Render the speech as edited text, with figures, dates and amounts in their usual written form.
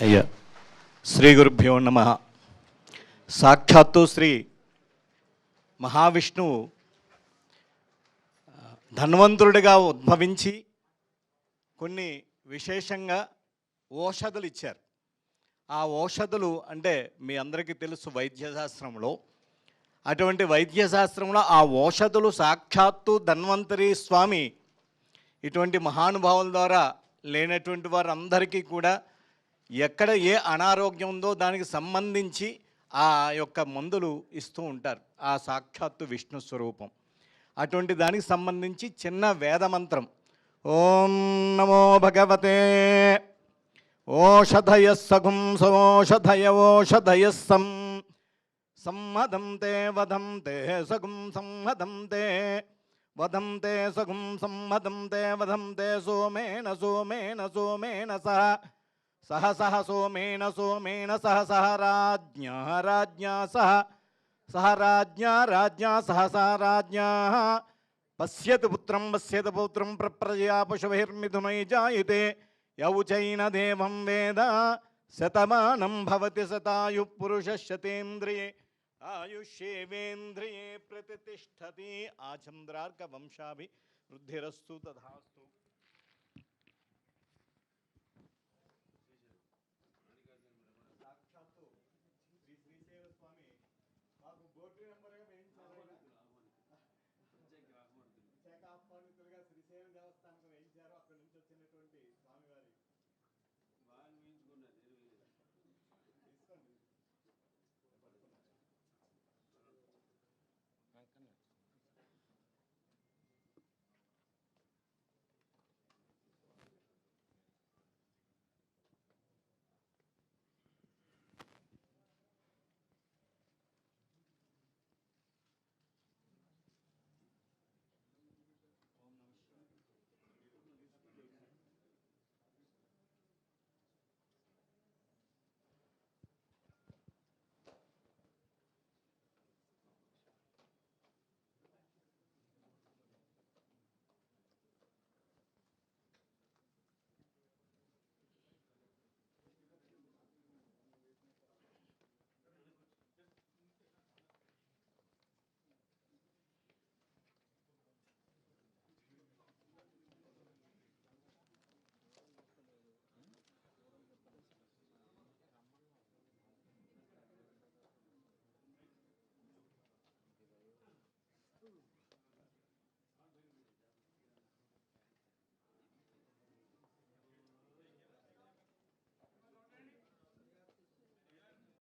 అయ్యా శ్రీ గురుభ్యో నమః. సాక్షాత్తు శ్రీ మహావిష్ణువు ధన్వంతుడిగా ఉద్భవించి కొన్ని విశేషంగా ఓషధులు ఇచ్చారు. ఆ ఓషధులు అంటే మీ అందరికీ తెలుసు వైద్యశాస్త్రంలో. అటువంటి వైద్యశాస్త్రంలో ఆ ఓషధులు సాక్షాత్తు ధన్వంతరి స్వామి ఇటువంటి మహానుభావుల ద్వారా లేనటువంటి వారందరికీ కూడా ఎక్కడ ఏ అనారోగ్యం ఉందో దానికి సంబంధించి ఆ యొక్క మందులు ఇస్తూ ఉంటారు. ఆ సాక్షాత్తు విష్ణు స్వరూపం. అటువంటి దానికి సంబంధించి చిన్న వేదమంత్రం. ఓం నమో భగవతే ఓషధయ సగుం సోషధయ ఓషధయ సంహదం తే వదం తే సగుం సంహదం తే వదం తే సగుం సంహదం తే వదం తే సోమేన సోమేన సోమేన సహ సహ సోమేన సోమేన సహ సహ రాజ్ఞా రాజ్ఞా సహ రాజ్ఞా రాజ్ఞా సహ సహ రాజ్ఞా పశ్యత్ పుత్రం ప్రప్రజయా పశుభిర్మిథునై జాయతే యౌచైన దేవం వేద శతమానం భవతి శతాయు పురుష శతేంద్రియే ఆయుష్యేవేంద్రియే ప్రతిష్టతి. ఆచంద్రార్క వంశాభి వృద్ధిరస్తు తథాస్తు. శ్రీశైలం దేవస్థానం వేయించారు. అక్కడి నుంచి వచ్చినటువంటి స్వామివారి తీసుకోండి.